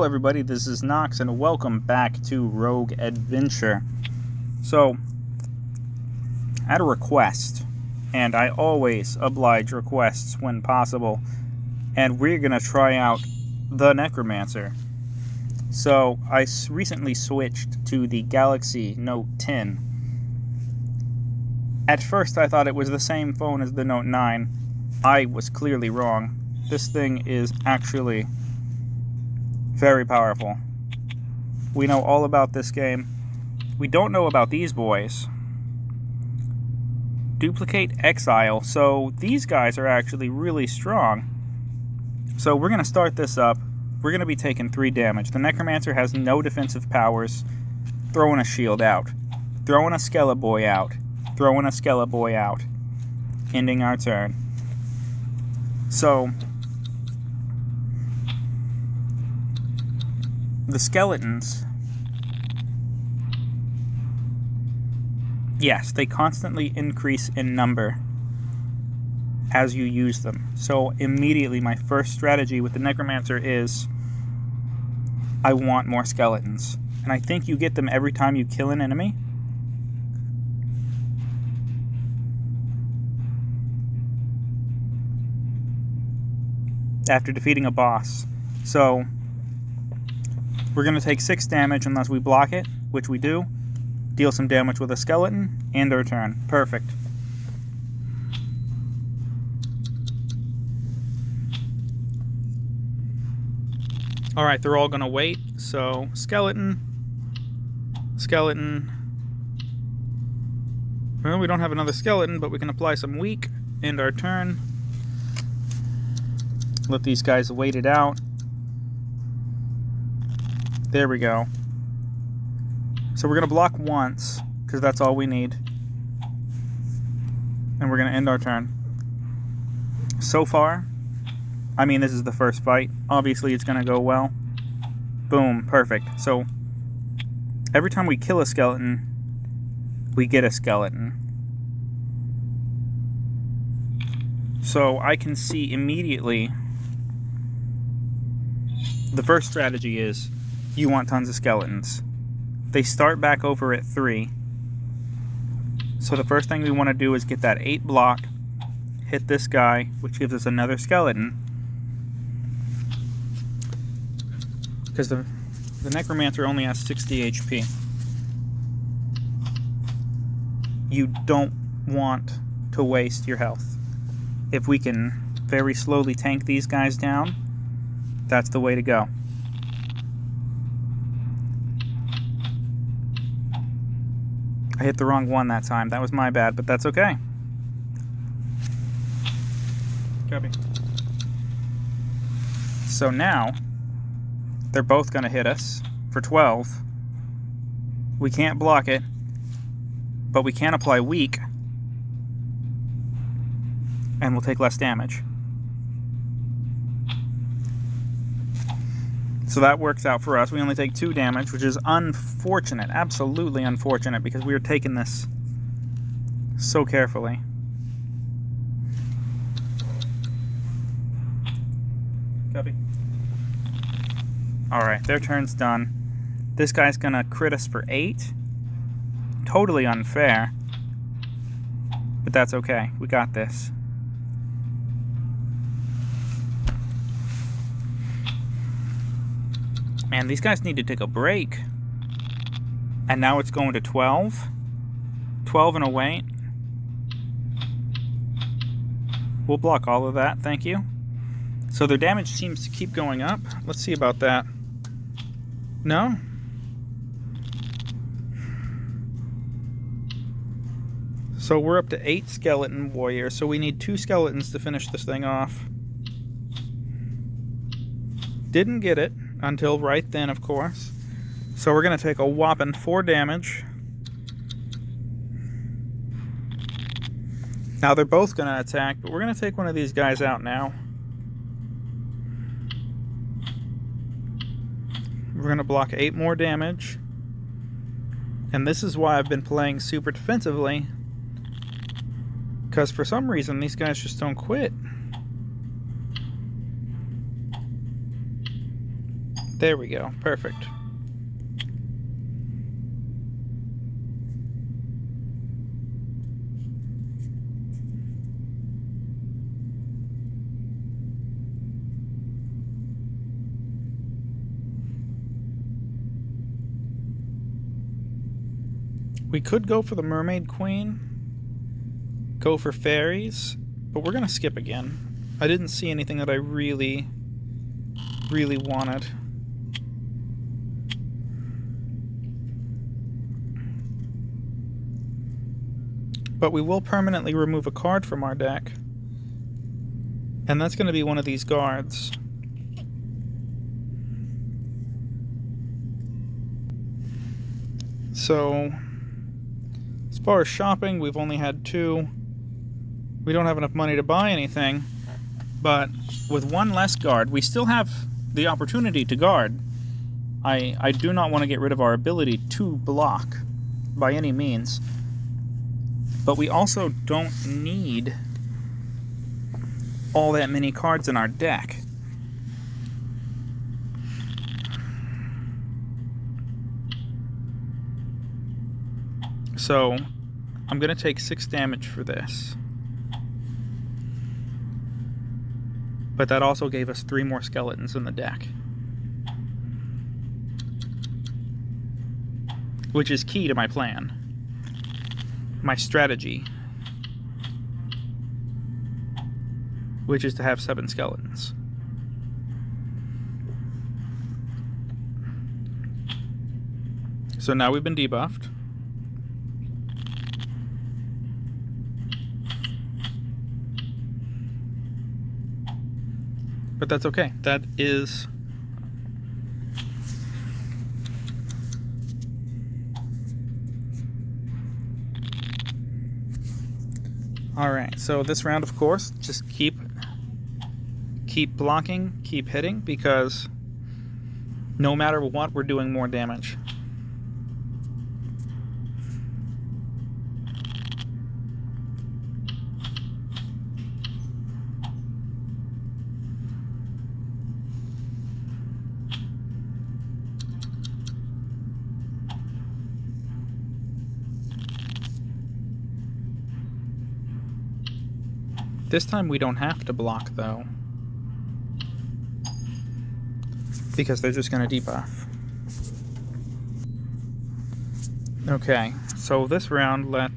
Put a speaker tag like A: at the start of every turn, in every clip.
A: Hello everybody, this is Nox and welcome back to Rogue Adventure. So, I had a request, and I always oblige requests when possible, and we're going to try out the Necromancer. So, I recently switched to the Galaxy Note 10. At first I thought it was the same phone as the Note 9. I was clearly wrong. This thing is actually very powerful. We know all about this game. We don't know about these boys. Duplicate Exile. So these guys are actually really strong. So we're going to start this up. We're going to be taking 3 damage. The Necromancer has no defensive powers. Throwing a shield out. Throwing a Skeleboy out. Throwing a Skeleboy out. Ending our turn. So the skeletons, yes, they constantly increase in number as you use them. So immediately my first strategy with the Necromancer is I want more skeletons. And I think you get them every time you kill an enemy. After defeating a boss. So we're going to take 6 damage unless we block it, which we do. Deal some damage with a skeleton, end our turn. Perfect. Alright, they're all going to wait. So, skeleton. Skeleton. Well, we don't have another skeleton, but we can apply some weak. End our turn. Let these guys wait it out. There we go. So we're going to block once, because that's all we need. And we're going to end our turn. So far, I mean, this is the first fight. Obviously, it's going to go well. Boom, perfect. So, every time we kill a skeleton, we get a skeleton. So, I can see immediately the first strategy is you want tons of skeletons. They start back over at 3. So the first thing we want to do is get that 8 block, hit this guy, which gives us another skeleton. Because the Necromancer only has 60 HP. You don't want to waste your health. If we can very slowly tank these guys down, that's the way to go. I hit the wrong one that time. That was my bad, but that's okay. Copy. So now, they're both going to hit us for 12. We can't block it, but we can apply weak, and we'll take less damage. So that works out for us. We only take 2 damage, which is unfortunate. Absolutely unfortunate, because we were taking this so carefully. Copy. Alright, their turn's done. This guy's gonna crit us for 8. Totally unfair. But that's okay. We got this. Man, these guys need to take a break. And now it's going to 12. 12 and a wait. We'll block all of that, thank you. So their damage seems to keep going up. Let's see about that. No? So we're up to 8 skeleton warriors, so we need 2 skeletons to finish this thing off. Didn't get it until right then, of course. So we're going to take a whopping 4 damage. Now they're both going to attack, but we're going to take one of these guys out now. We're going to block 8 more damage. And this is why I've been playing super defensively. Because for some reason, these guys just don't quit. There we go. Perfect. We could go for the Mermaid Queen, go for fairies, but we're going to skip again. I didn't see anything that I really wanted. But we will permanently remove a card from our deck, and that's going to be one of these guards. So, as far as shopping, we've only had 2. We don't have enough money to buy anything, but with 1 less guard, we still have the opportunity to guard. I do not want to get rid of our ability to block by any means, but we also don't need all that many cards in our deck. So, I'm going to take 6 damage for this. But that also gave us 3 more skeletons in the deck. Which is key to my plan. My strategy. Which is to have 7 skeletons. So now we've been debuffed. But that's okay. That is... Alright, so this round, of course, just keep blocking, keep hitting, because no matter what, we're doing more damage. This time we don't have to block, though, because they're just going to debuff. Okay, so this round, we're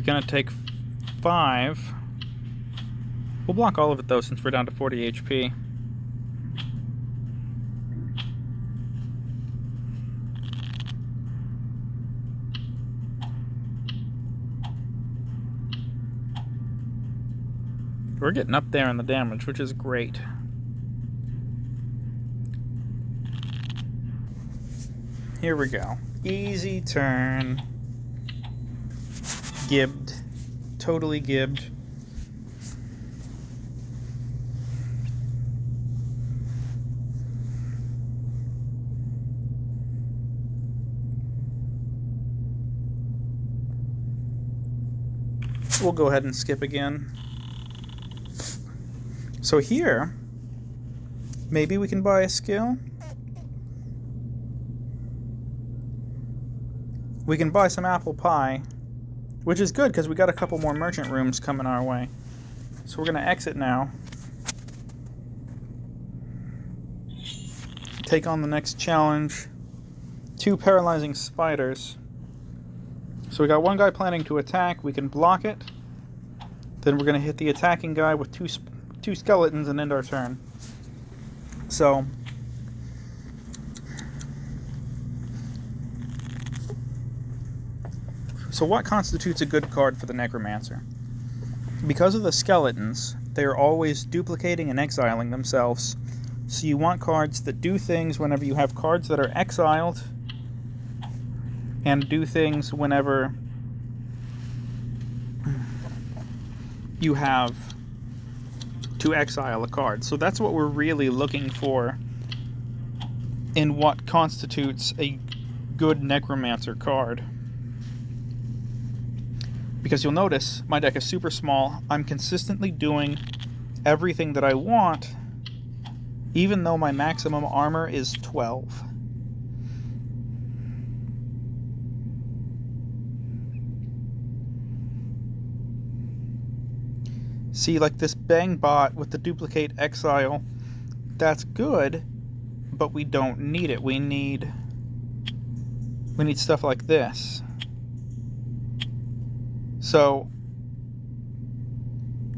A: going to take 5. We'll block all of it, though, since we're down to 40 HP. We're getting up there in the damage, which is great. Here we go. Easy turn. Gibbed. Totally gibbed. We'll go ahead and skip again. So here, maybe we can buy a skill. We can buy some apple pie, which is good because we got a couple more merchant rooms coming our way. So we're going to exit now. Take on the next challenge. 2 paralyzing spiders. So we got 1 guy planning to attack. We can block it. Then we're going to hit the attacking guy with 2 skeletons and end our turn. So what constitutes a good card for the Necromancer? Because of the skeletons, they are always duplicating and exiling themselves. So you want cards that do things whenever you have cards that are exiled, and do things whenever you have to exile a card. So that's what we're really looking for in what constitutes a good Necromancer card. Because you'll notice my deck is super small. I'm consistently doing everything that I want, even though my maximum armor is 12. See, like this bang bot with the duplicate exile, that's good, but we don't need it. We need stuff like this. So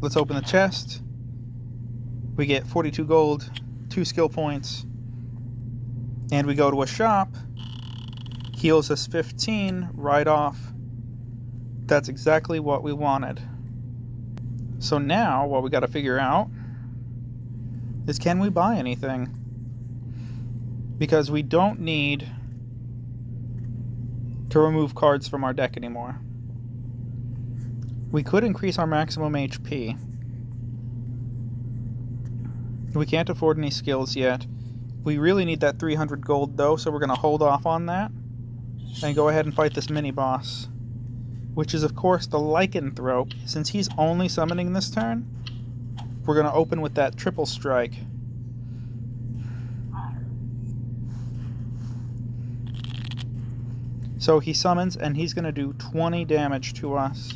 A: let's open the chest. We get 42 gold, 2 skill points, and we go to a shop. Heals us 15 right off. That's exactly what we wanted. So now what we got to figure out is, can we buy anything? Because we don't need to remove cards from our deck anymore. We could increase our maximum HP. We can't afford any skills yet. We really need that 300 gold though, so we're going to hold off on that and go ahead and fight this mini-boss, which is of course the Lycanthrope. Since he's only summoning this turn, we're going to open with that triple strike. So he summons and he's going to do 20 damage to us.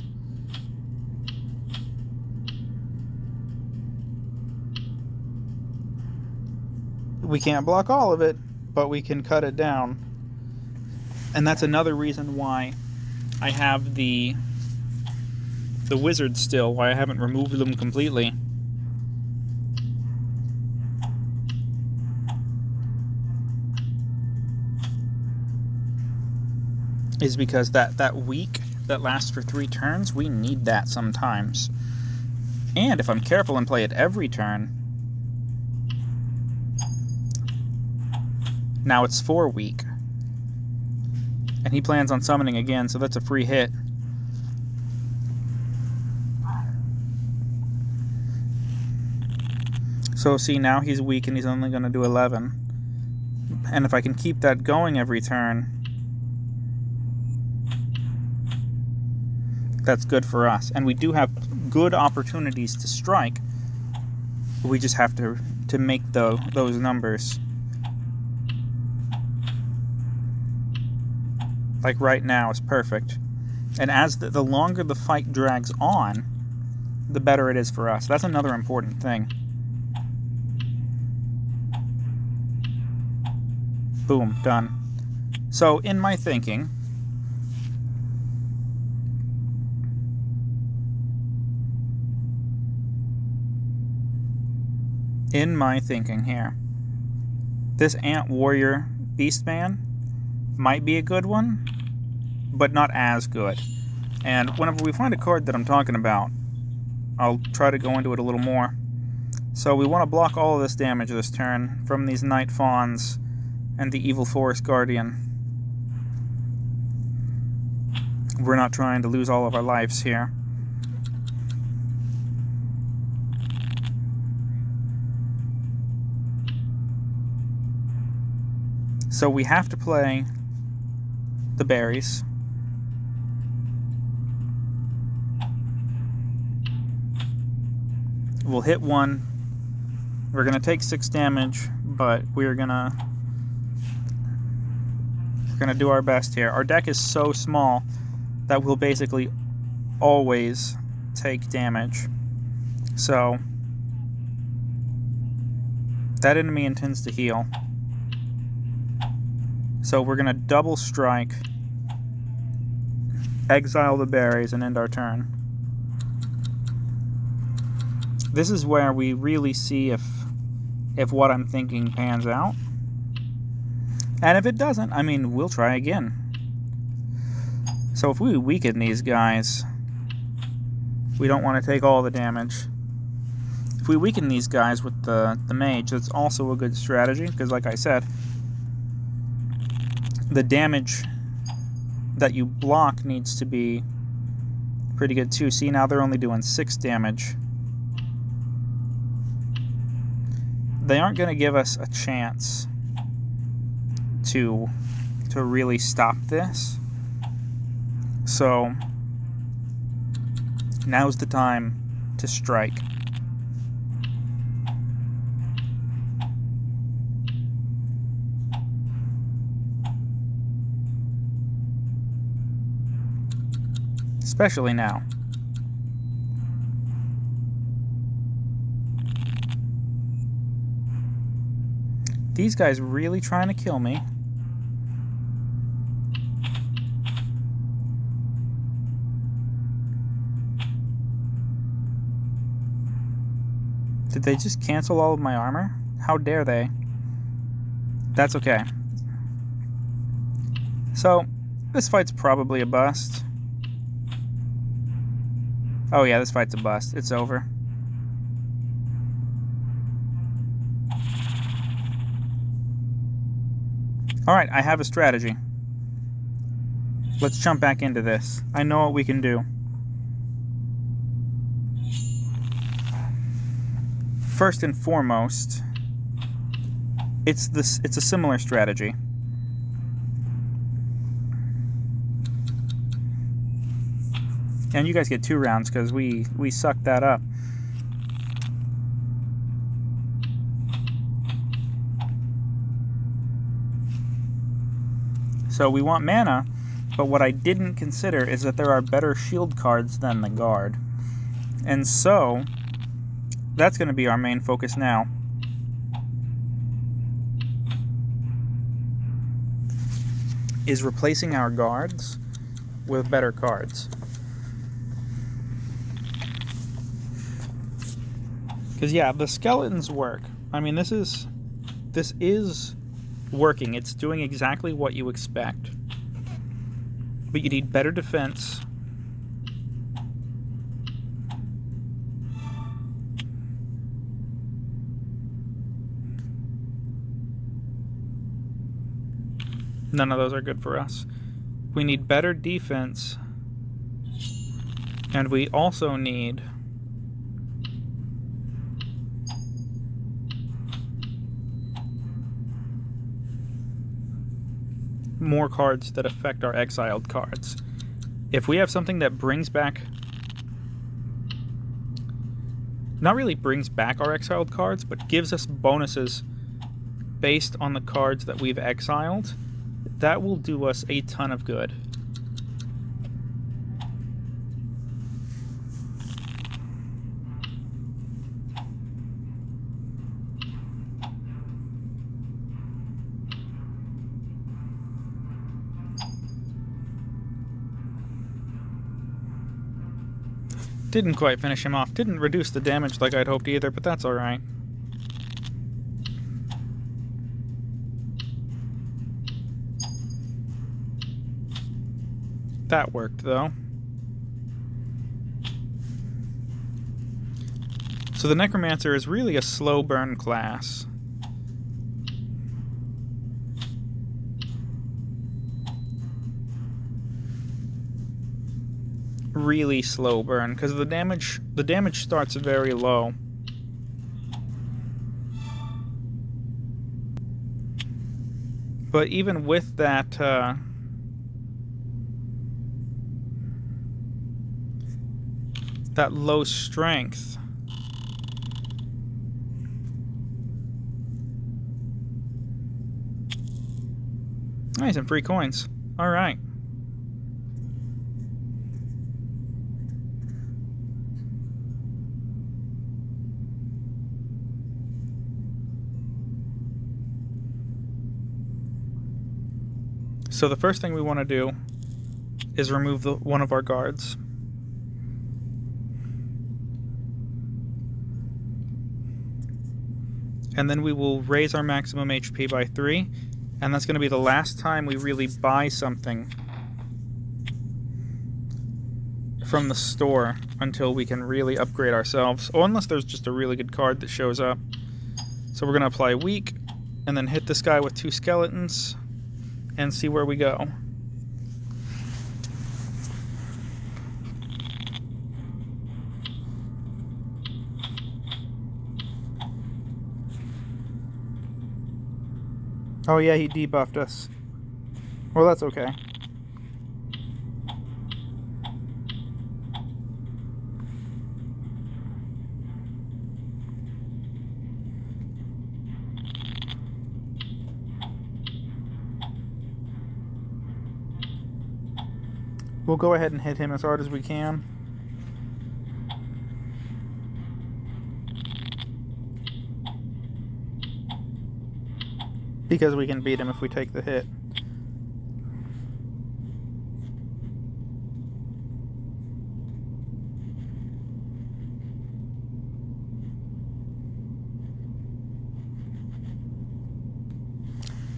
A: We can't block all of it, but we can cut it down. And that's another reason why I have the wizards still, why I haven't removed them completely. Is because that week that lasts for 3 turns, we need that sometimes. And if I'm careful and play it every turn, now it's 4 week. And he plans on summoning again, so that's a free hit. So see, now he's weak and he's only going to do 11. And if I can keep that going every turn, that's good for us. And we do have good opportunities to strike. We just have to make those numbers. Like right now is perfect. And as the longer the fight drags on, the better it is for us. That's another important thing. Boom, done. So in my thinking, here, this Ant Warrior Beastman might be a good one, but not as good. And whenever we find a card that I'm talking about, I'll try to go into it a little more. So we want to block all of this damage this turn from these Night Fawns and the Evil Forest Guardian. We're not trying to lose all of our lives here. So we have to play the berries. We'll hit 1. We're going to take 6 damage, but we're going to do our best here. Our deck is so small that we'll basically always take damage. So that enemy intends to heal. So we're going to double strike, exile the berries, and end our turn. This is where we really see if what I'm thinking pans out. And if it doesn't, I mean, we'll try again. So if we weaken these guys, we don't want to take all the damage. If we weaken these guys with the mage, that's also a good strategy, because like I said, the damage that you block needs to be pretty good too. See, now they're only doing 6 damage. They aren't going to give us a chance to really stop this. So now's the time to strike. Especially now. These guys really trying to kill me. Did they just cancel all of my armor? How dare they? That's okay. So, this fight's probably a bust. Oh yeah, this fight's a bust. It's over. Alright, I have a strategy. Let's jump back into this. I know what we can do. First and foremost, it's a similar strategy. And you guys get 2 rounds because we sucked that up. So we want mana, but what I didn't consider is that there are better shield cards than the guard. And so that's going to be our main focus now. Is replacing our guards with better cards. Because yeah, the skeletons work. I mean, this is working. It's doing exactly what you expect. But you need better defense. None of those are good for us. We need better defense. And we also need more cards that affect our exiled cards. If we have something that brings back... not really brings back our exiled cards, but gives us bonuses based on the cards that we've exiled, that will do us a ton of good. Didn't quite finish him off. Didn't reduce the damage like I'd hoped either, but that's alright. That worked, though. So the Necromancer is really a slow burn class. Really slow burn, because the damage starts very low. But even with that that low strength, nice, and free coins. All right. So the first thing we want to do is remove one of our guards. And then we will raise our maximum HP by 3, and that's going to be the last time we really buy something from the store until we can really upgrade ourselves. Oh, unless there's just a really good card that shows up. So we're going to apply weak, and then hit this guy with 2 skeletons, and see where we go. Oh yeah, he debuffed us. Well, that's okay. We'll go ahead and hit him as hard as we can. Because we can beat him if we take the hit.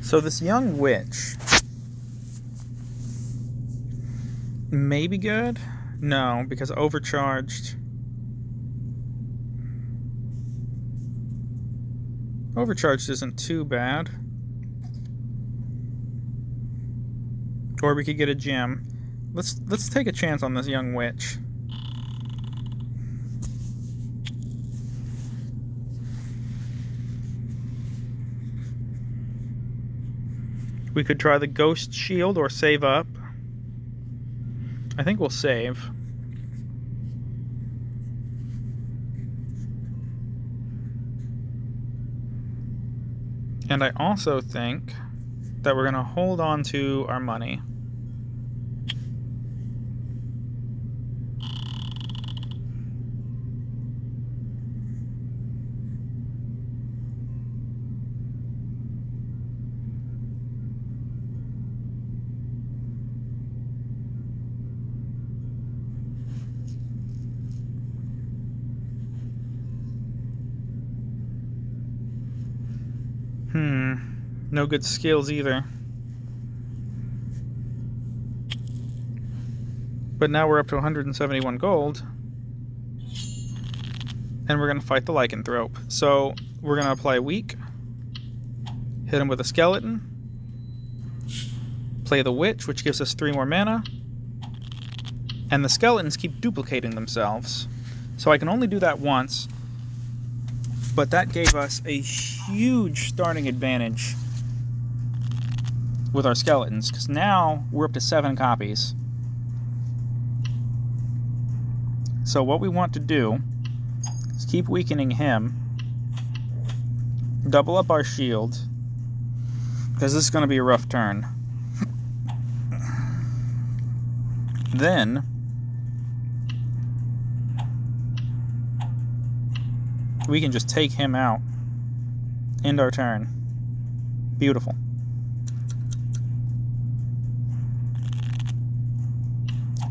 A: So this young witch may be good. No, because overcharged. Overcharged isn't too bad. Or we could get a gem. Let's take a chance on this young witch. We could try the ghost shield or save up. I think we'll save. And I also think that we're going to hold on to our money. No good skills either. But now we're up to 171 gold. And we're going to fight the Lycanthrope. So we're going to apply weak. Hit him with a skeleton. Play the witch, which gives us 3 more mana. And the skeletons keep duplicating themselves. So I can only do that once. But that gave us a huge starting advantage with our skeletons, because now we're up to 7 copies. So what we want to do is keep weakening him, double up our shield, because this is going to be a rough turn. Then we can just take him out. End our turn. Beautiful.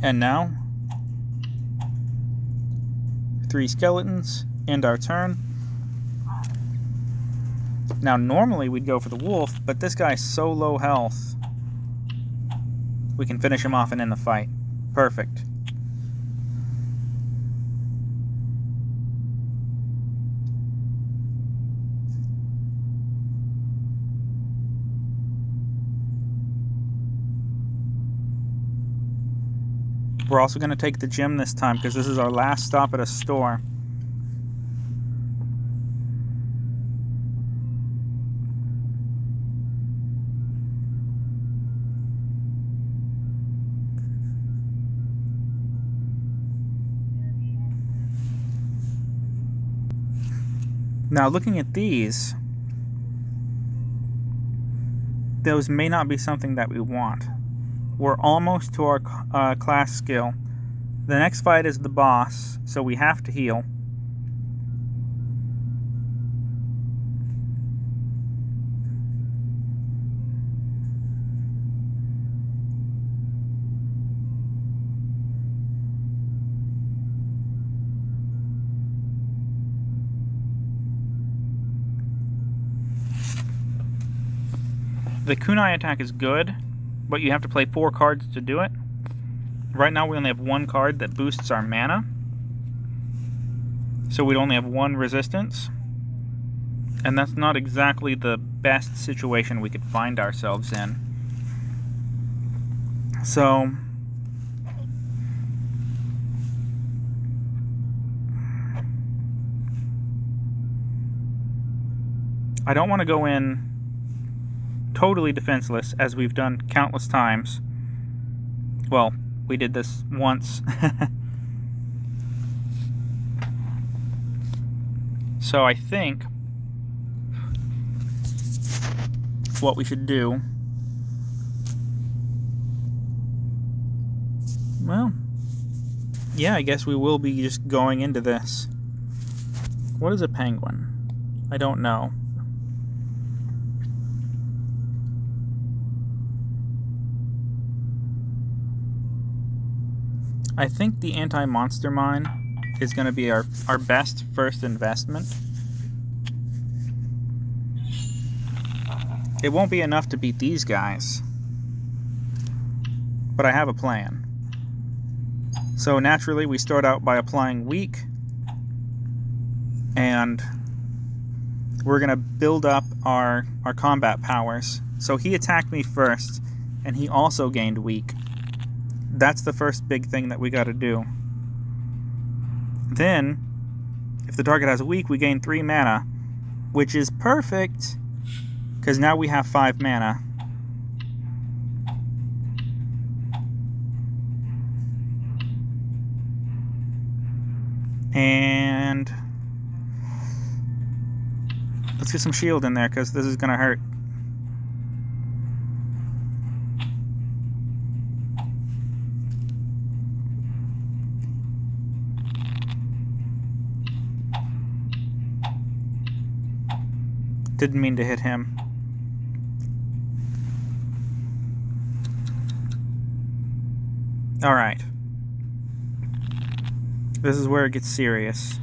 A: And now, 3 skeletons. End our turn. Now normally we'd go for the wolf, but this guy's so low health, we can finish him off and end the fight. Perfect. We're also going to take the gem this time because this is our last stop at a store. Now looking at these, those may not be something that we want. We're almost to our class skill. The next fight is the boss, so we have to heal. The kunai attack is good, but you have to play 4 cards to do it. Right now we only have 1 card that boosts our mana, so we'd only have 1 resistance, and that's not exactly the best situation we could find ourselves in. So I don't want to go in totally defenseless, as we've done countless times. Well, we did this once. So I think what we should do Well, yeah, I guess we will be just going into this. What is a penguin? I don't know. I think the anti-monster mine is going to be our best first investment. It won't be enough to beat these guys, but I have a plan. So naturally we start out by applying weak, and we're going to build up our combat powers. So he attacked me first, and he also gained weak. That's the first big thing that we got to do. Then, if the target has weak, we gain 3 mana, which is perfect, because now we have 5 mana. And let's get some shield in there, because this is going to hurt. Didn't mean to hit him. Alright. This is where it gets serious.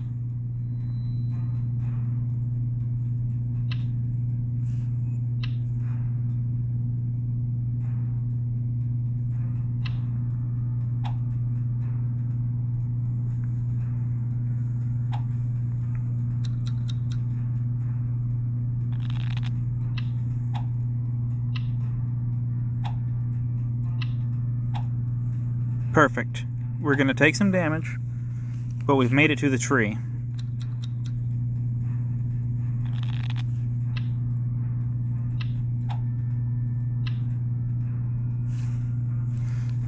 A: Perfect. We're going to take some damage, but we've made it to the tree.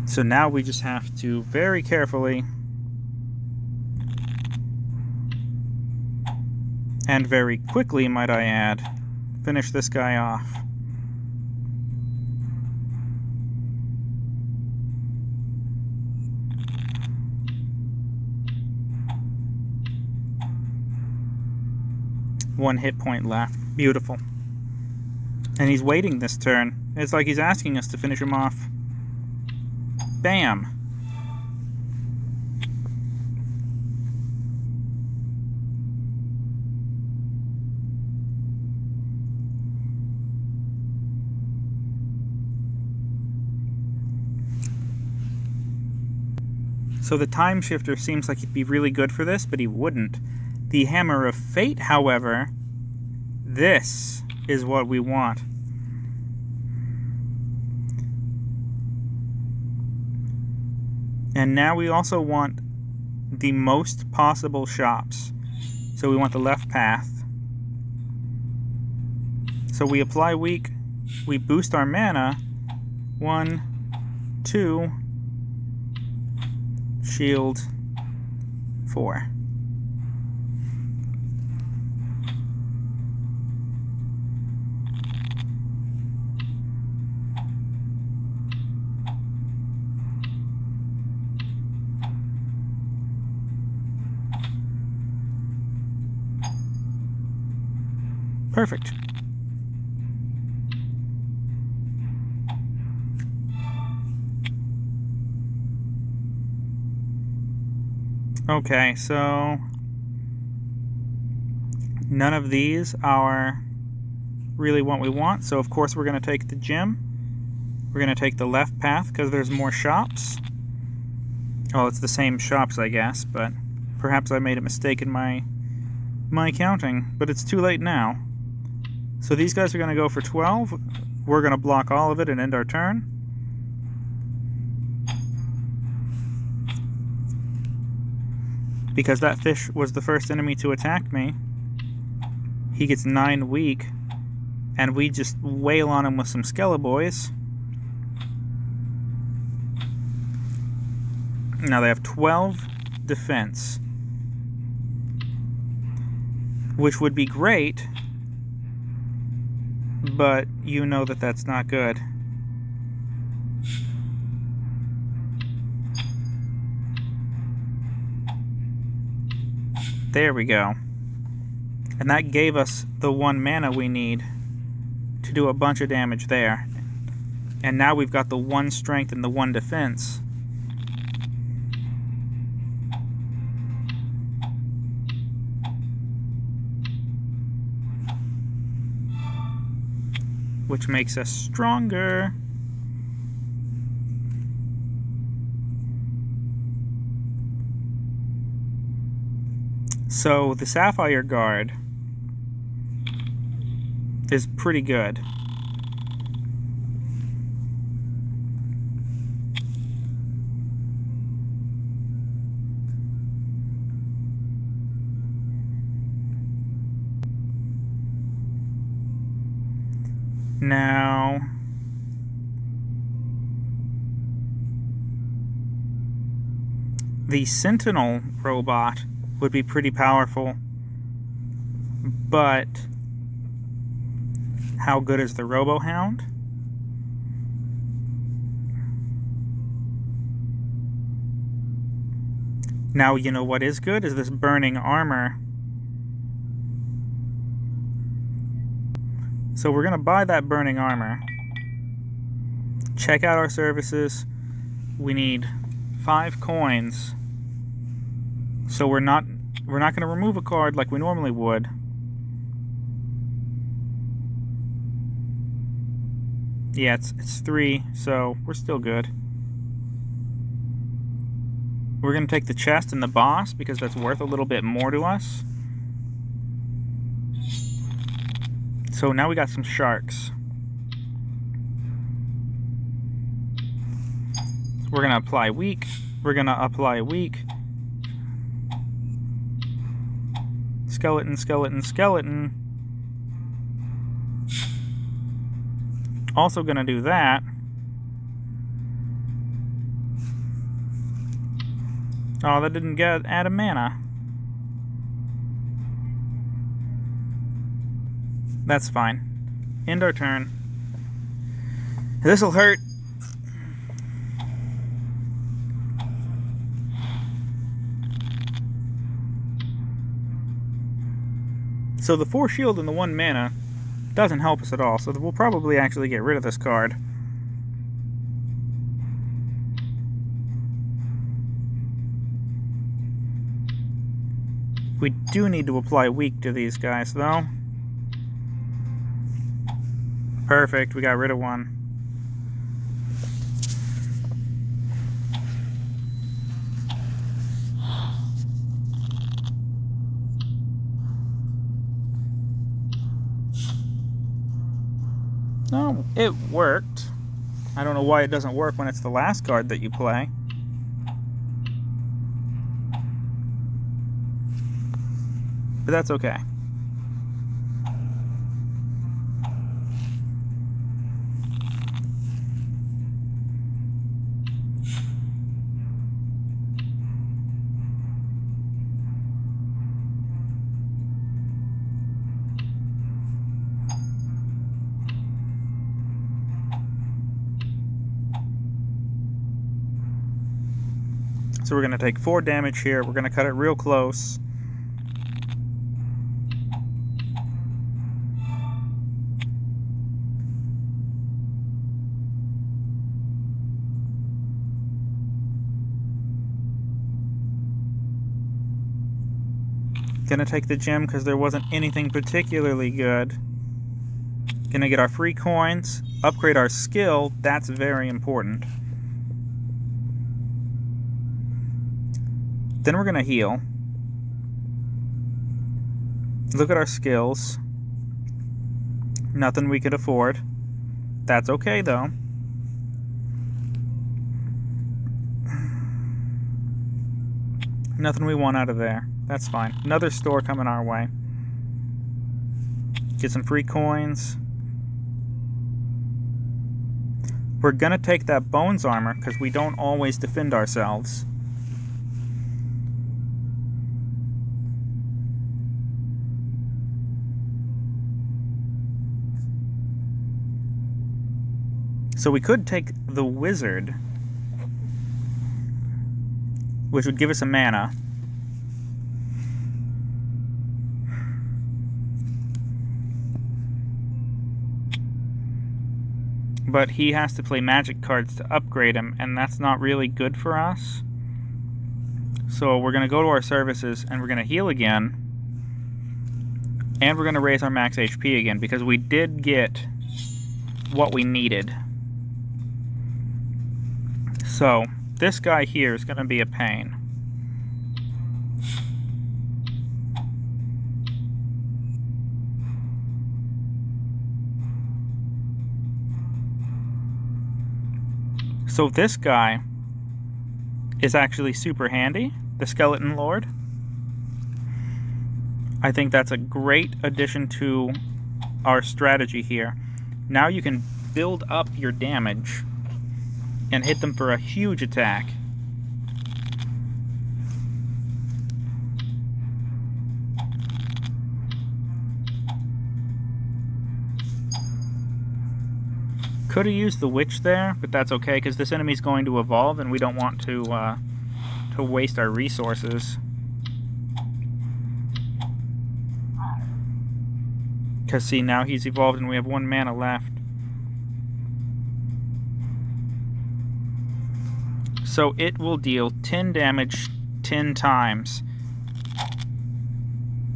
A: So now we just have to very carefully and very quickly, might I add, finish this guy off. One hit point left. Beautiful. And he's waiting this turn. It's like he's asking us to finish him off. Bam! So the time shifter seems like he'd be really good for this, but he wouldn't. The Hammer of Fate, however, this is what we want. And now we also want the most possible shops. So we want the left path. So we apply weak, we boost our mana. 1, 2, shield, 4. Perfect. Okay, so none of these are really what we want, so of course we're going to take the gym. We're going to take the left path because there's more shops. Oh, it's the same shops, I guess, but perhaps I made a mistake in my counting, but it's too late now. So these guys are going to go for 12. We're going to block all of it and end our turn. Because that fish was the first enemy to attack me. He gets 9 weak, and we just wail on him with some Skeleboys. Now they have 12 defense, which would be great, but you know that that's not good. There we go. And that gave us the 1 mana we need to do a bunch of damage there. And now we've got the 1 strength and the 1 defense. Which makes us stronger. So the Sapphire Guard is pretty good. Now, the Sentinel robot would be pretty powerful, but how good is the Robohound? Now, you know what is good is this burning armor. So we're going to buy that burning armor. Check out our services. We need 5 coins. So we're not going to remove a card like we normally would. Yeah, it's 3, so we're still good. We're going to take the chest and the boss because that's worth a little bit more to us. So now we got some sharks. We're going to apply weak. We're going to apply weak. Skeleton, skeleton, skeleton. Also going to do that. Oh, that didn't add a mana. That's fine. End our turn. This'll hurt. So the 4 shield and the 1 mana doesn't help us at all, so we'll probably actually get rid of this card. We do need to apply weak to these guys, though. Perfect, we got rid of 1. No, it worked. I don't know why it doesn't work when it's the last card that you play. But that's okay. So we're going to take 4 damage here. We're going to cut it real close. Gonna take the gem because there wasn't anything particularly good. Gonna get our free coins, upgrade our skill. That's very important. Then we're gonna heal. Look at our skills. Nothing we could afford. That's okay though. Nothing we want out of there. That's fine. Another store coming our way. Get some free coins. We're gonna take that bones armor because we don't always defend ourselves. So we could take the wizard, which would give us a mana. but he has to play magic cards to upgrade him, and that's not really good for us. So we're going to go to our services, and we're going to heal again, and we're going to raise our max HP again, because we did get what we needed. So this guy here is going to be a pain. So this guy is actually super handy, the Skeleton Lord. I think that's a great addition to our strategy here. Now you can build up your damage and hit them for a huge attack. Could have used the Witch there, but that's okay, because this enemy's going to evolve, and we don't want to waste our resources. Because, see, now he's evolved, and we have 1 mana left. So it will deal 10 damage 10 times.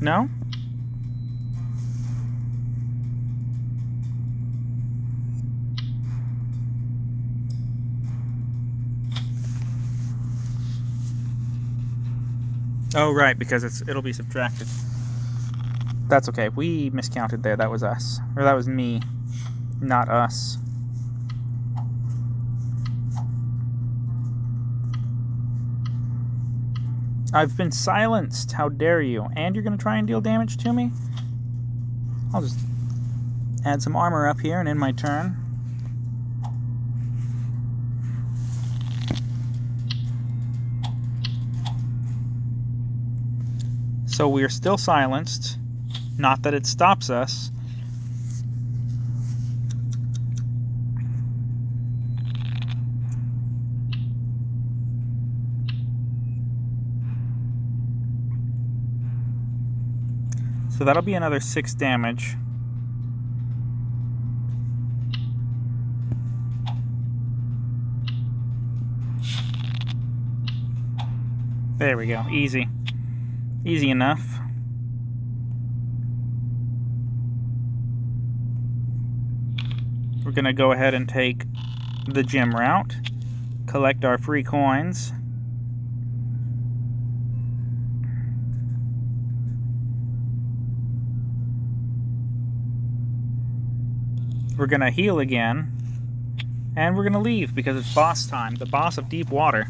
A: No? Oh, right, because it'll be subtracted. That's okay. We miscounted there. That was us. Or that was me, not us. I've been silenced. How dare you? And you're going to try and deal damage to me? I'll just add some armor up here and end my turn. So we are still silenced. Not that it stops us. So that'll be another 6 damage. There we go. Easy. Easy enough. We're going to go ahead and take the gem route, collect our free coins. We're going to heal again, and we're going to leave because it's boss time, the boss of deep water.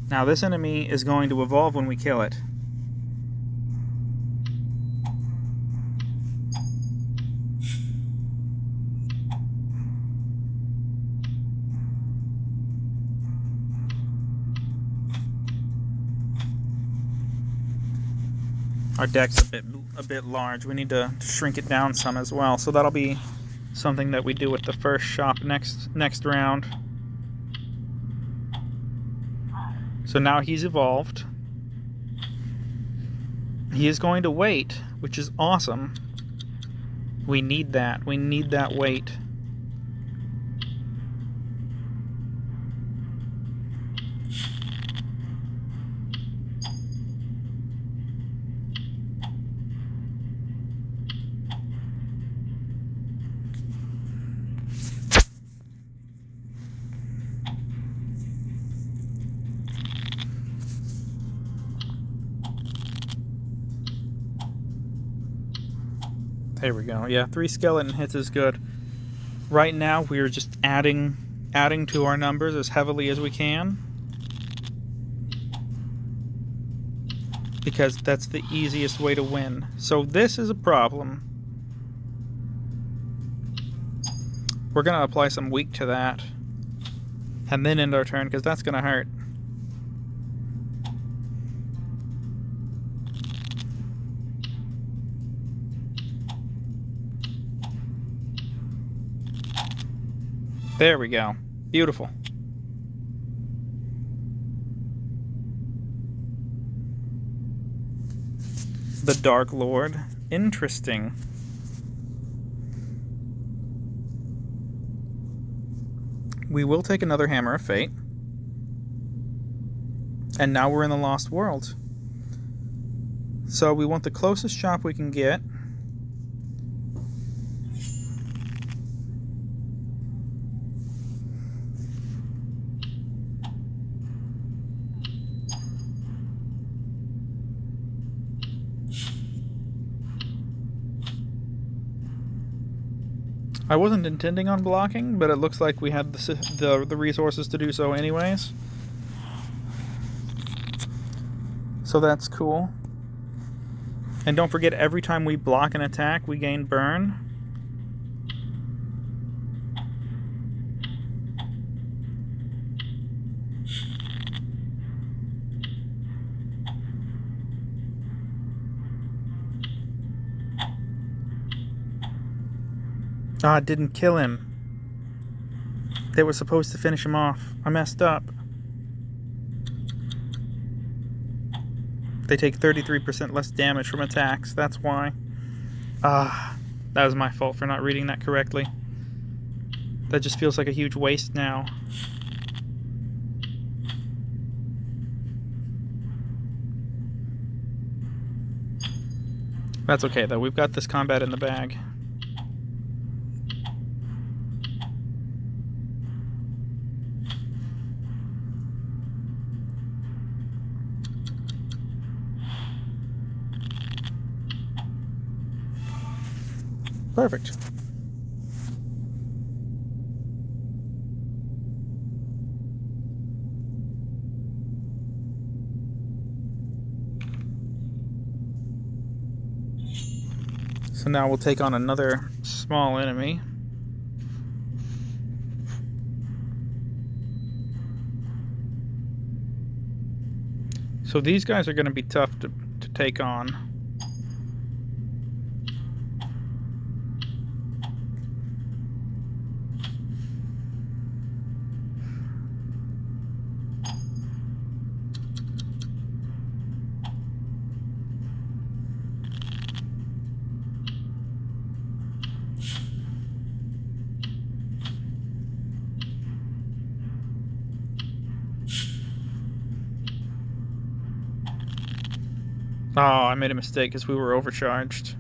A: Now this enemy is going to evolve when we kill it. Our deck's a bit large. We need to shrink it down some as well. So that'll be something that we do with the first shop next round. So now he's evolved. He is going to wait, which is awesome. We need that. We need that wait. There we go. Yeah, 3 skeleton hits is good. Right now, we're just adding to our numbers as heavily as we can. Because that's the easiest way to win. So this is a problem. We're going to apply some weak to that. And then end our turn, because that's going to hurt. There we go. Beautiful. The Dark Lord. Interesting. we will take another Hammer of Fate. And now we're in the Lost World. So we want the closest shop we can get. I wasn't intending on blocking, but it looks like we had the resources to do so anyways. So that's cool. And don't forget, every time we block an attack, we gain burn. Ah, it didn't kill him. They were supposed to finish him off. I messed up. They take 33% less damage from attacks. That's why. Ah, that was my fault for not reading that correctly. That just feels like a huge waste now. That's okay, though. We've got this combat in the bag. Perfect. So now we'll take on another small enemy. So these guys are going to be tough to take on. Oh, I made a mistake because we were overcharged.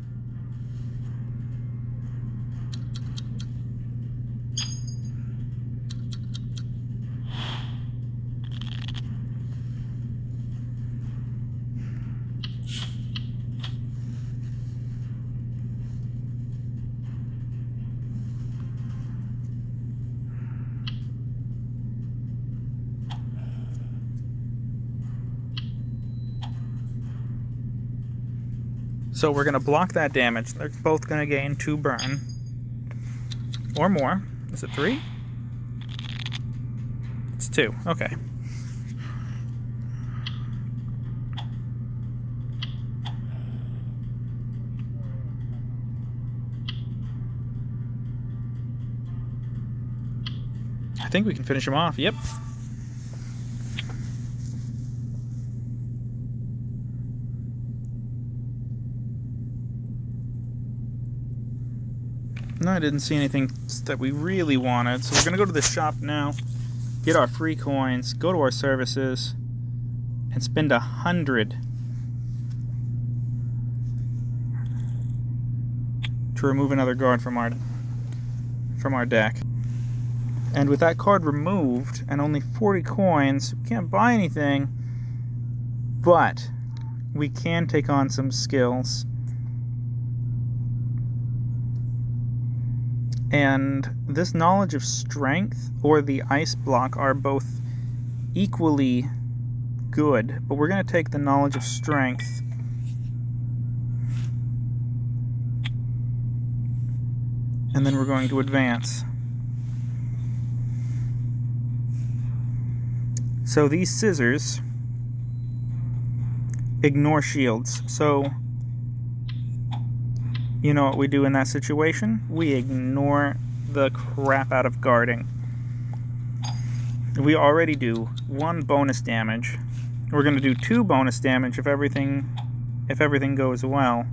A: So we're going to block that damage. They're both going to gain 2 burn. Or more. Is it 3? It's 2. Okay. I think we can finish him off. Yep. No, I didn't see anything that we really wanted, so we're going to go to the shop now, get our free coins, go to our services, and spend 100 to remove another guard from our deck. And with that card removed and only 40 coins, we can't buy anything, but we can take on some skills. And this knowledge of strength or the ice block are both equally good, but we're going to take the knowledge of strength. And then we're going to advance. So these scissors ignore shields. So you know what we do in that situation? We ignore the crap out of guarding. We already do 1 bonus damage. We're going to do 2 bonus damage if everything goes well.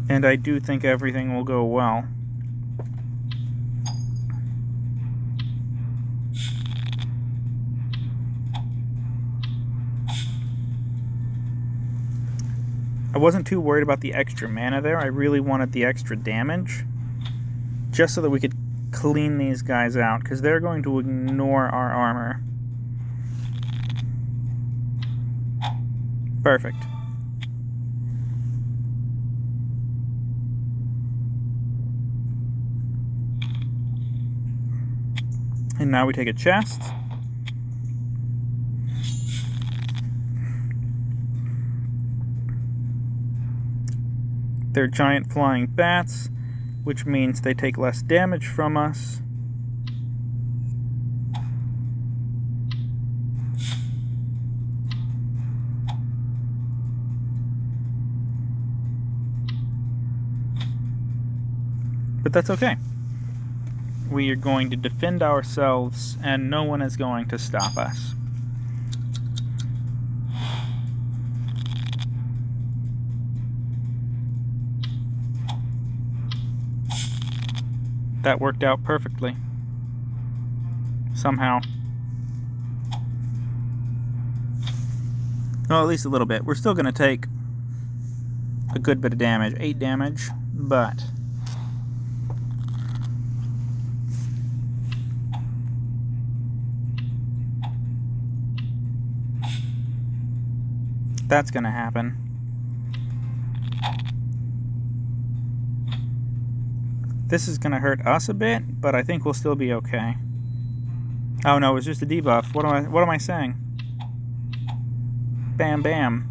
A: And I do think everything will go well. I wasn't too worried about the extra mana there. I really wanted the extra damage, just so that we could clean these guys out, because they're going to ignore our armor. Perfect. And now we take a chest. They're giant flying bats, which means they take less damage from us. But that's okay. We are going to defend ourselves, and no one is going to stop us. That worked out perfectly. Somehow. Well, at least a little bit. We're still going to take a good bit of damage. 8 damage, but... that's going to happen. This is going to hurt us a bit, but I think we'll still be okay. Oh no, it was just a debuff. What am I saying? Bam bam.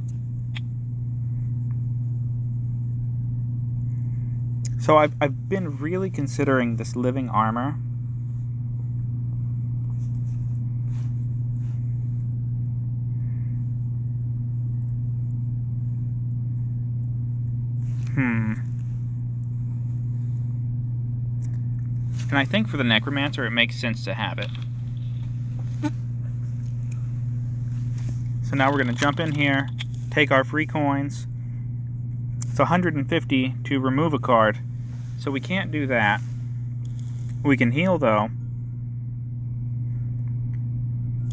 A: So I've been really considering this living armor. And I think for the Necromancer, it makes sense to have it. So now we're going to jump in here, take our free coins. It's 150 to remove a card, so we can't do that. We can heal, though.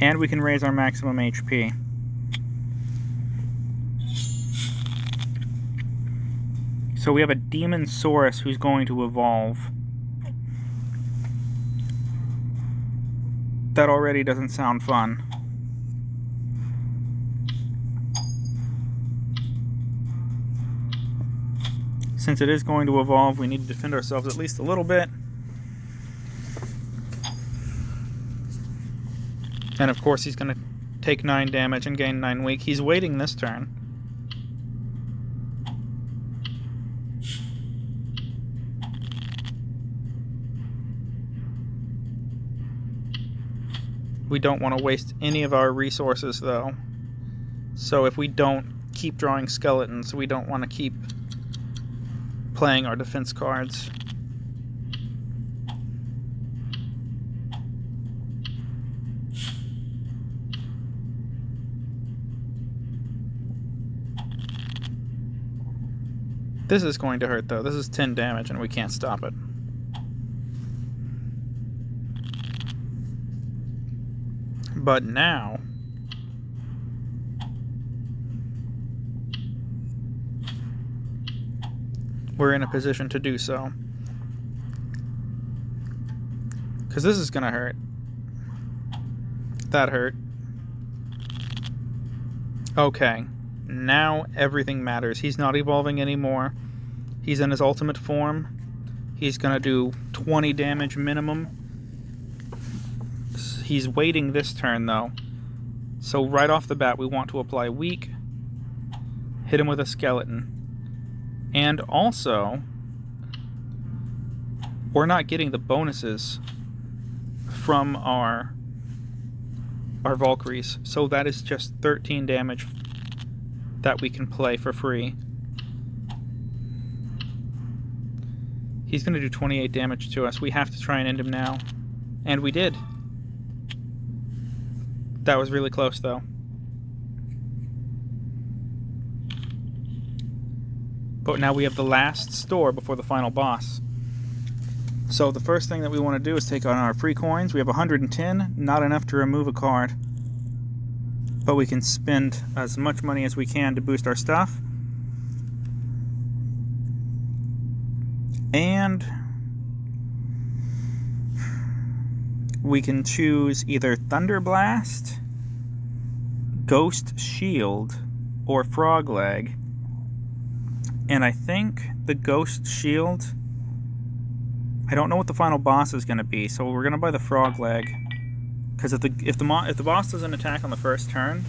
A: And we can raise our maximum HP. So we have a Demon Saurus who's going to evolve. That already doesn't sound fun. Since it is going to evolve, we need to defend ourselves at least a little bit. And of course he's going to take 9 damage and gain 9 weak. He's waiting this turn. We don't want to waste any of our resources, though. So if we don't keep drawing skeletons, we don't want to keep playing our defense cards. This is going to hurt, though. This is 10 damage, and we can't stop it. But now, we're in a position to do so. Because this is going to hurt. That hurt. Okay, now everything matters. He's not evolving anymore. He's in his ultimate form. He's going to do 20 damage minimum. He's waiting this turn, though. So right off the bat, we want to apply weak, hit him with a skeleton. And also, we're not getting the bonuses from our Valkyries. So that is just 13 damage that we can play for free. He's going to do 28 damage to us. We have to try and end him now. And we did. That was really close, though. But now we have the last store before the final boss. So the first thing that we want to do is take on our free coins. We have 110, not enough to remove a card. But we can spend as much money as we can to boost our stuff. And we can choose either Thunder Blast, Ghost Shield, or Frog Leg. And I think the Ghost Shield, I don't know what the final boss is going to be, so we're going to buy the Frog Leg. Because if the boss doesn't attack on the first turn,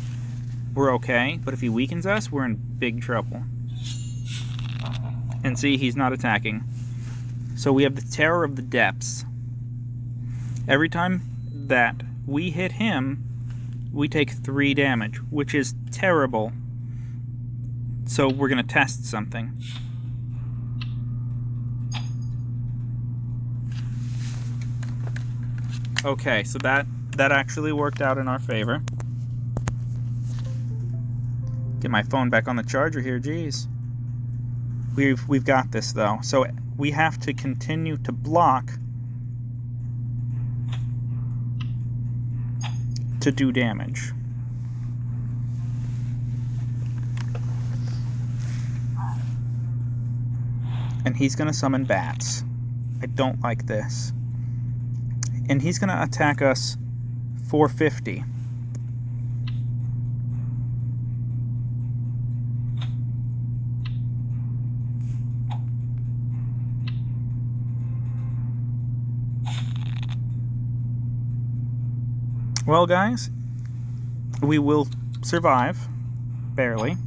A: we're okay. But if he weakens us, we're in big trouble. And see, he's not attacking. So we have the Terror of the Depths. Every time that we hit him, we take 3 damage, which is terrible. So we're going to test something. Okay, so that actually worked out in our favor. Get my phone back on the charger here, jeez. We've got this though. So we have to continue to block to do damage. And he's going to summon bats. I don't like this. And he's going to attack us 450. Well, guys, we will survive. Barely.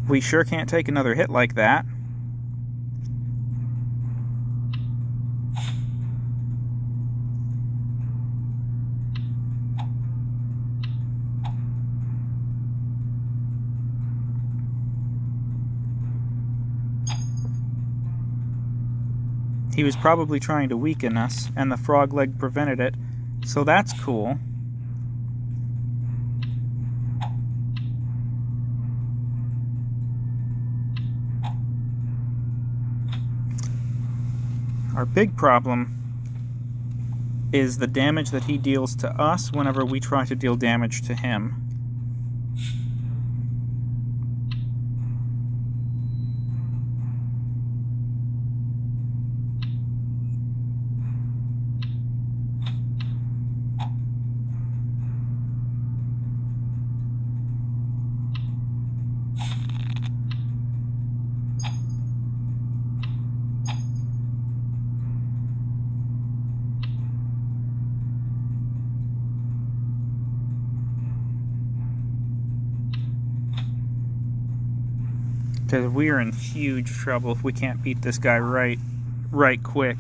A: We sure can't take another hit like that. He was probably trying to weaken us, and the frog leg prevented it, so that's cool. Our big problem is the damage that he deals to us whenever we try to deal damage to him. Because we are in huge trouble if we can't beat this guy right quick.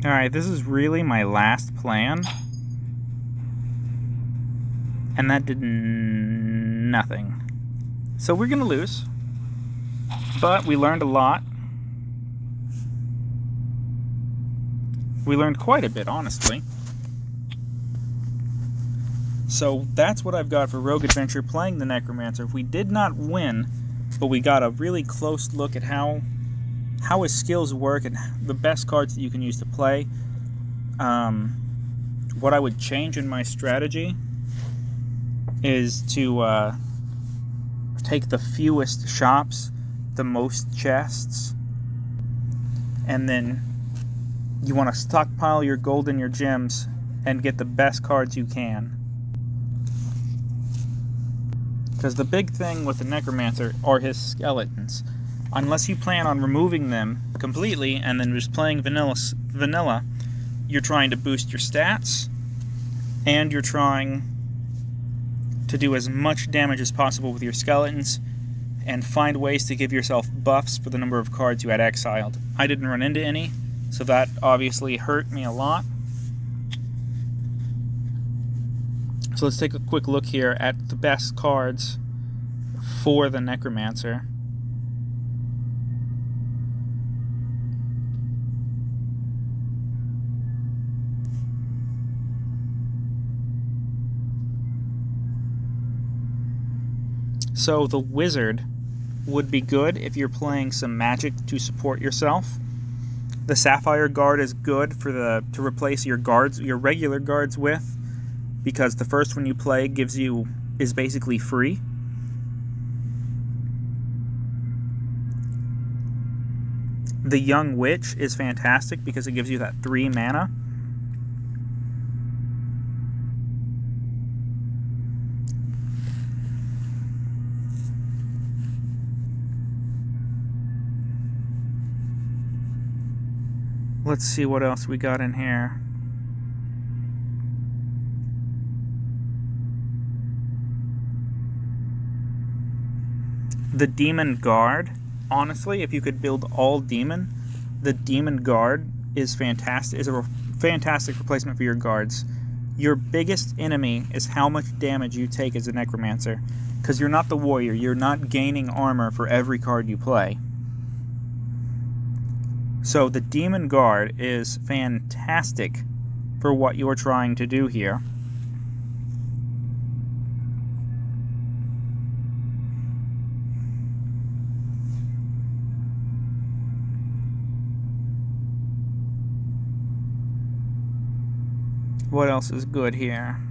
A: Alright, this is really my last plan. And that did nothing. So we're going to lose, but we learned a lot. We learned quite a bit, honestly. So that's what I've got for Rogue Adventure playing the Necromancer. We did not win, but we got a really close look at how his skills work and the best cards that you can use to play. What I would change in my strategy is to take the fewest shops, the most chests, and then you want to stockpile your gold and your gems and get the best cards you can. Because the big thing with the Necromancer are his skeletons. Unless you plan on removing them completely and then just playing vanilla, you're trying to boost your stats and you're trying to do as much damage as possible with your skeletons and find ways to give yourself buffs for the number of cards you had exiled. I didn't run into any, so that obviously hurt me a lot. So let's take a quick look here at the best cards for the Necromancer. So the Wizard would be good if you're playing some magic to support yourself. The Sapphire Guard is good for to replace your guards, your regular guards with, because the first one you play is basically free. The Young Witch is fantastic because it gives you that 3 mana. Let's see what else we got in here. The Demon Guard. Honestly, if you could build all demon, the Demon Guard is fantastic. Is a fantastic replacement for your guards. Your biggest enemy is how much damage you take as a Necromancer, because you're not the warrior. You're not gaining armor for every card you play. So the Demon Guard is fantastic for what you're trying to do here. What else is good here?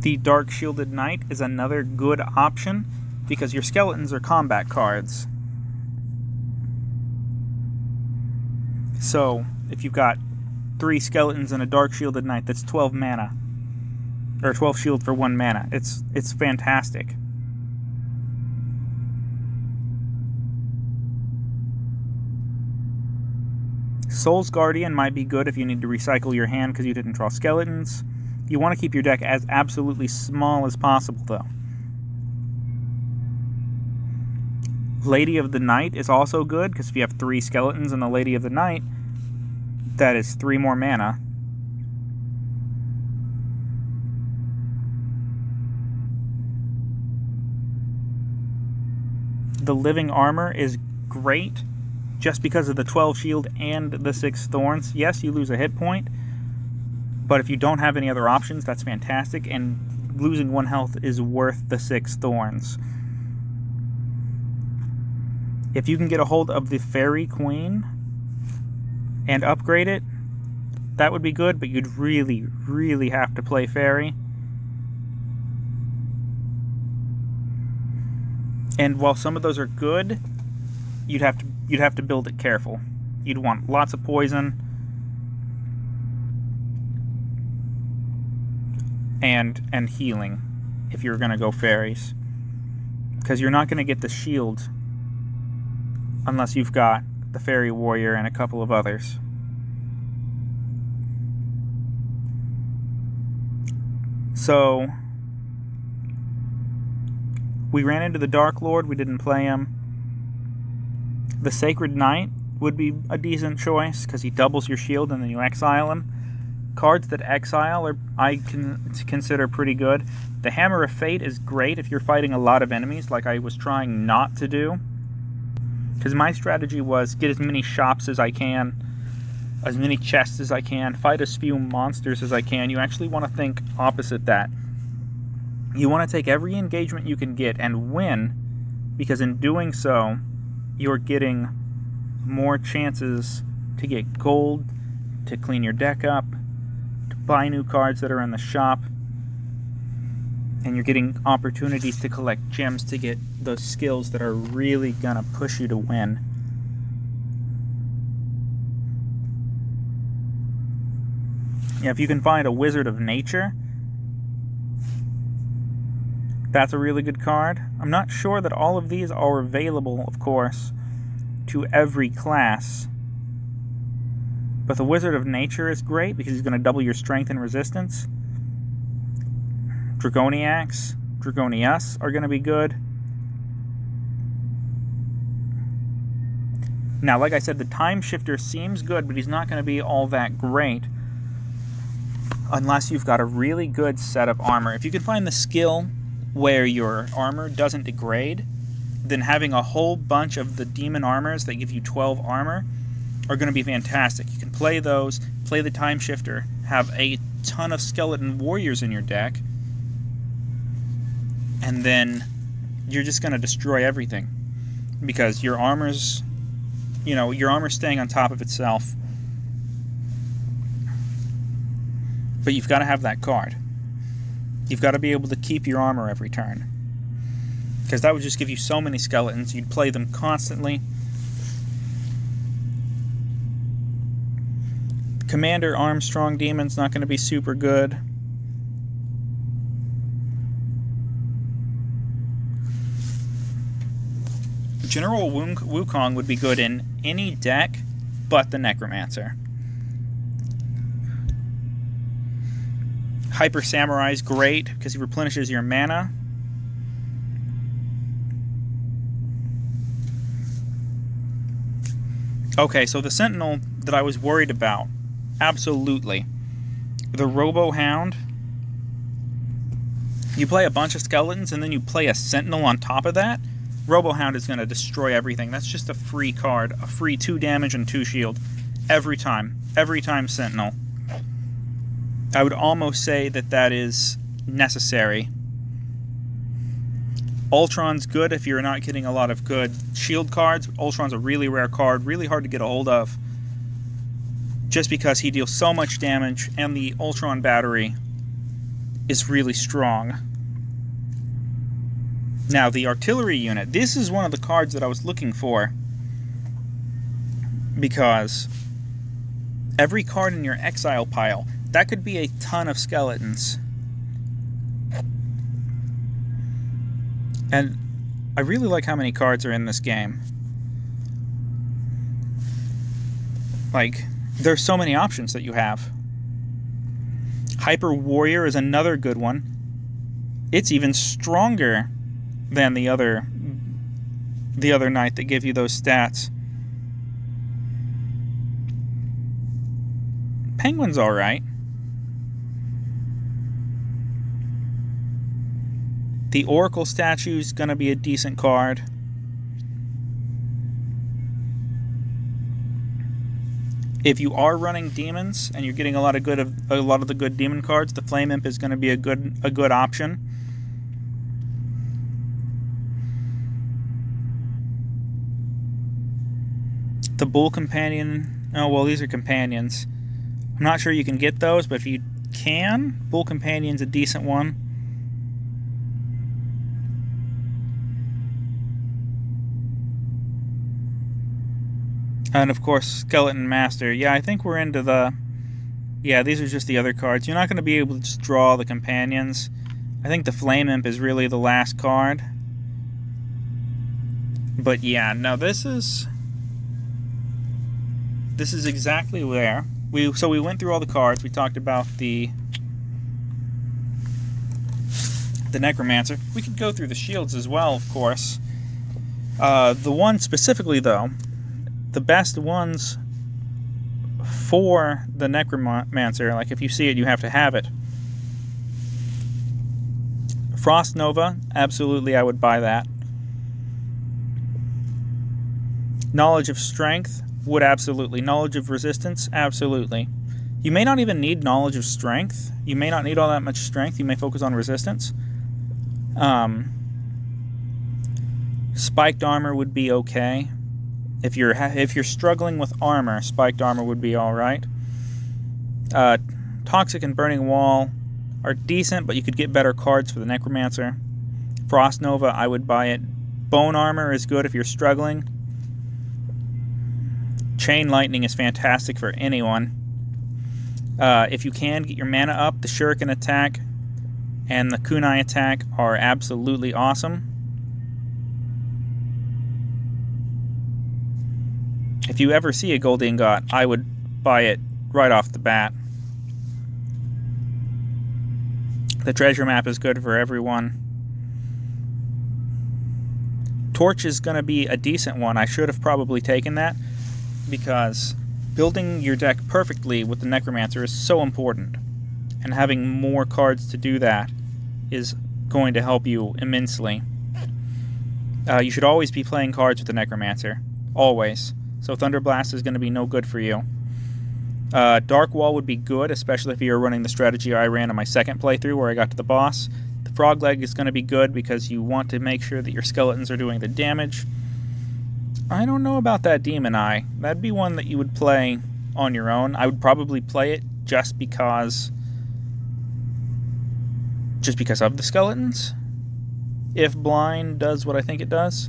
A: The Dark Shielded Knight is another good option because your skeletons are combat cards. So, if you've got 3 skeletons and a Dark Shielded Knight, that's 12 mana. Or 12 shield for 1 mana. It's fantastic. Soul's Guardian might be good if you need to recycle your hand because you didn't draw skeletons. You want to keep your deck as absolutely small as possible, though. Lady of the Night is also good because if you have 3 skeletons and the Lady of the Night, that is 3 more mana. The Living Armor is great just because of the 12 shield and the 6 thorns. Yes, you lose a hit point, but if you don't have any other options, that's fantastic, and losing 1 health is worth the 6 thorns. If you can get a hold of the Fairy Queen and upgrade it, that would be good, but you'd really, really have to play Fairy. And while some of those are good, you'd have to build it careful. You'd want lots of poison and healing if you're going to go fairies, because you're not going to get the shield unless you've got the Fairy Warrior and a couple of others. So we ran into the Dark Lord, we didn't play him. The Sacred Knight would be a decent choice because he doubles your shield and then you exile him. Cards that exile I can consider pretty good. The Hammer of Fate is great if you're fighting a lot of enemies, like I was trying not to do. Because my strategy was get as many shops as I can, as many chests as I can, fight as few monsters as I can. You actually want to think opposite that. You want to take every engagement you can get and win, because in doing so, you're getting more chances to get gold, to clean your deck up, to buy new cards that are in the shop, and you're getting opportunities to collect gems to get those skills that are really going to push you to win. Yeah, if you can find a Wizard of Nature, that's a really good card. I'm not sure that all of these are available, of course, to every class. But the Wizard of Nature is great because he's going to double your strength and resistance. Dragoniacs, Dragonius are going to be good. Now, like I said, the Time Shifter seems good, but he's not going to be all that great unless you've got a really good set of armor. If you can find the skill where your armor doesn't degrade, then having a whole bunch of the demon armors that give you 12 armor are going to be fantastic. You can play those, play the Time Shifter, have a ton of skeleton warriors in your deck, and then you're just going to destroy everything. Because your armor's, your armor's staying on top of itself. But you've got to have that card. You've got to be able to keep your armor every turn. Because that would just give you so many skeletons. You'd play them constantly. Commander Armstrong Demon's not going to be super good. General Wukong would be good in any deck but the Necromancer. Hyper Samurai is great because he replenishes your mana. Okay, so the Sentinel that I was worried about, absolutely. The Robo Hound. You play a bunch of skeletons and then you play a Sentinel on top of that. Robo Hound is going to destroy everything. That's just a free card, a free 2 damage and 2 shield every time. Every time Sentinel. I would almost say that that is necessary. Ultron's good if you're not getting a lot of good shield cards. Ultron's a really rare card, really hard to get a hold of. Just because he deals so much damage and the Ultron battery is really strong. Now, the artillery unit. This is one of the cards that I was looking for. Because every card in your exile pile, that could be a ton of skeletons. And I really like how many cards are in this game. Like, there's so many options that you have. Hyper Warrior is another good one. It's even stronger than the other knight that give you those stats. Penguin's alright. The Oracle statue's gonna be a decent card. If you are running demons and you're getting a lot of the good demon cards, the Flame Imp is gonna be a good option. The Bull Companion. Oh well, these are companions. I'm not sure you can get those, but if you can, Bull Companion's a decent one. And of course, Skeleton Master. Yeah, I think we're into the... Yeah, these are just the other cards. You're not going to be able to just draw the companions. I think the Flame Imp is really the last card. But yeah, no, this is exactly where... So we went through all the cards. We talked about the Necromancer. We could go through the shields as well, of course. The one specifically, though... The best ones for the Necromancer, like if you see it, you have to have it. Frost Nova, absolutely, I would buy that. Knowledge of Strength, would absolutely. Knowledge of Resistance, absolutely. You may not even need Knowledge of Strength. You may not need all that much strength. You may focus on Resistance. Spiked Armor would be okay. If you're struggling with armor, Spiked Armor would be alright. Toxic and Burning Wall are decent, but you could get better cards for the Necromancer. Frost Nova, I would buy it. Bone Armor is good if you're struggling. Chain Lightning is fantastic for anyone. If you can, get your mana up. The Shuriken attack and the Kunai attack are absolutely awesome. If you ever see a gold ingot, I would buy it right off the bat. The treasure map is good for everyone. Torch is going to be a decent one. I should have probably taken that, because building your deck perfectly with the Necromancer is so important. And having more cards to do that is going to help you immensely. You should always be playing cards with the Necromancer. Always. So Thunderblast is going to be no good for you. Dark Wall would be good, especially if you're running the strategy I ran on my second playthrough where I got to the boss. The Frog Leg is going to be good because you want to make sure that your skeletons are doing the damage. I don't know about that Demon Eye. That'd be one that you would play on your own. I would probably play it just because of the skeletons. If blind does what I think it does.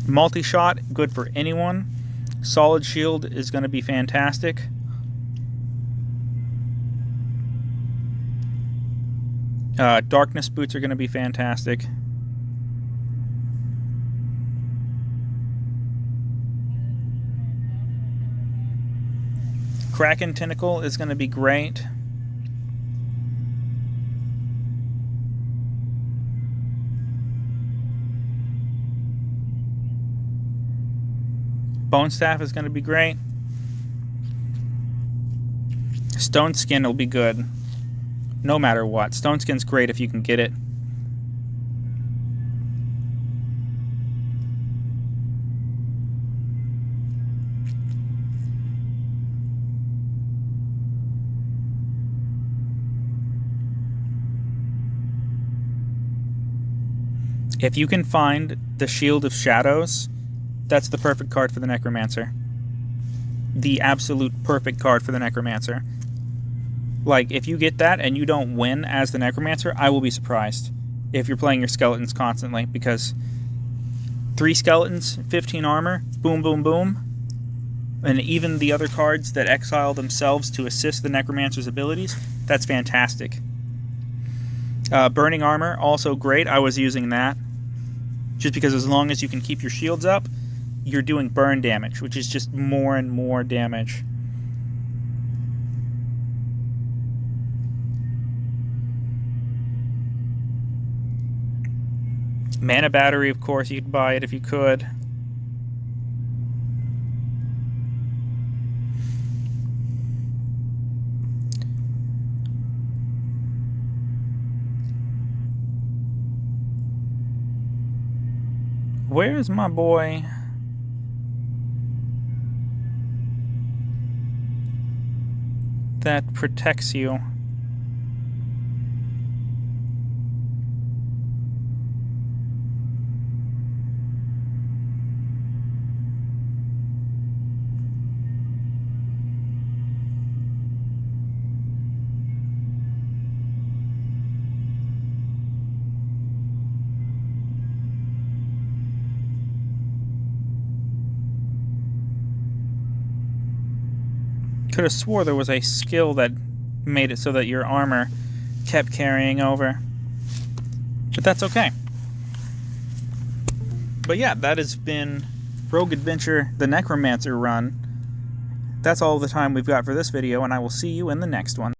A: Multi-shot, good for anyone. Solid shield is going to be fantastic. Darkness boots are going to be fantastic. Kraken Tentacle is going to be great. Bone Staff is going to be great. Stone Skin will be good. No matter what. Stone Skin's great if you can get it. If you can find the Shield of Shadows, that's the perfect card for the Necromancer. The absolute perfect card for the Necromancer. Like, if you get that and you don't win as the Necromancer, I will be surprised if you're playing your skeletons constantly, because 3 skeletons, 15 armor, boom, boom, boom. And even the other cards that exile themselves to assist the Necromancer's abilities, that's fantastic. Burning Armor, also great. I was using that. Just because as long as you can keep your shields up, you're doing burn damage, which is just more and more damage. Mana Battery, of course, you'd buy it if you could. Where's my boy? That protects you. Could have swore there was a skill that made it so that your armor kept carrying over. But that's okay. But yeah, that has been Rogue Adventure, the Necromancer run. That's all the time we've got for this video, and I will see you in the next one.